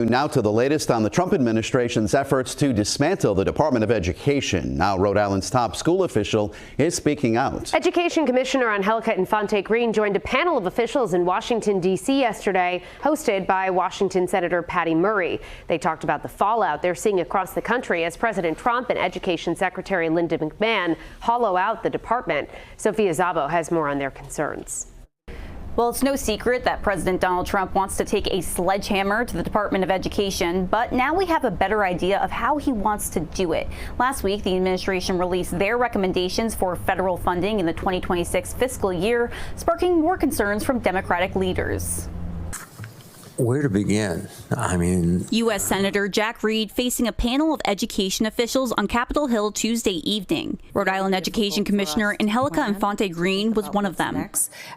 Now to the latest on the Trump administration's efforts to dismantle the Department of Education. Now Rhode Island's top school official is speaking out. Education Commissioner Angélica Infante-Green joined a panel of officials in Washington, D.C. yesterday, hosted by Washington Senator Patty Murray. They talked about the fallout they're seeing across the country as President Trump and Education Secretary Linda McMahon hollow out the department. Sophia Szabo has more on their concerns. Well, it's no secret that President Donald Trump wants to take a sledgehammer to the Department of Education, but now we have a better idea of how he wants to do it. Last week, the administration released their recommendations for federal funding in the 2026 fiscal year, sparking more concerns from Democratic leaders. Where to begin? I mean, U.S. Senator Jack Reed facing a panel of education officials on Capitol Hill Tuesday evening. Rhode Island Education Commissioner Angélica Infante-Green was one of them.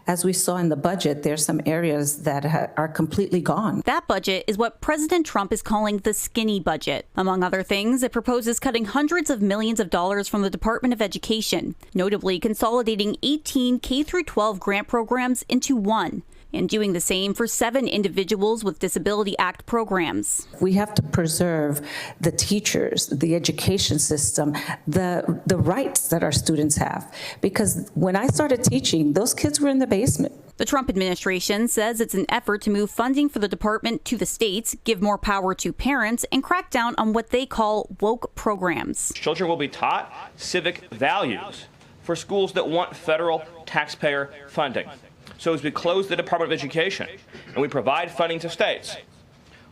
As we saw in the budget, there's some areas that are completely gone. That budget is what President Trump is calling the skinny budget. Among other things, it proposes cutting hundreds of millions of dollars from the Department of Education, notably consolidating 18 K-12 grant programs into one, and doing the same for 7 Individuals with Disability Act programs. We have to preserve the teachers, the education system, the rights that our students have. Because when I started teaching, those kids were in the basement. The Trump administration says it's an effort to move funding for the department to the states, give more power to parents, and crack down on what they call woke programs. Children will be taught civic values for schools that want federal taxpayer funding. So as we close the Department of Education and we provide funding to states,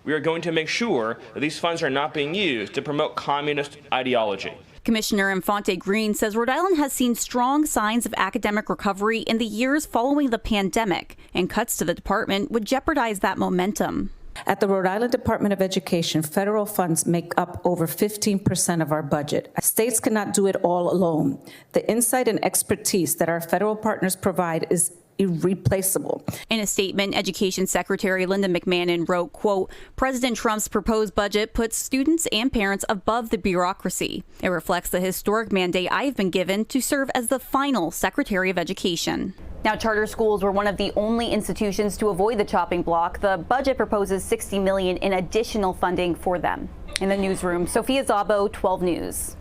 we are going to make sure that these funds are not being used to promote communist ideology. Commissioner Infante-Green says Rhode Island has seen strong signs of academic recovery in the years following the pandemic, and cuts to the department would jeopardize that momentum. At the Rhode Island Department of Education, federal funds make up over 15% of our budget. States cannot do it all alone. The insight and expertise that our federal partners provide is irreplaceable. In a statement, Education Secretary Linda McMahon wrote, quote, "President Trump's proposed budget puts students and parents above the bureaucracy. It reflects the historic mandate I've been given to serve as the final Secretary of Education." Now, charter schools were one of the only institutions to avoid the chopping block. The budget proposes $60 million in additional funding for them. In the newsroom, Sophia Szabo, 12 News.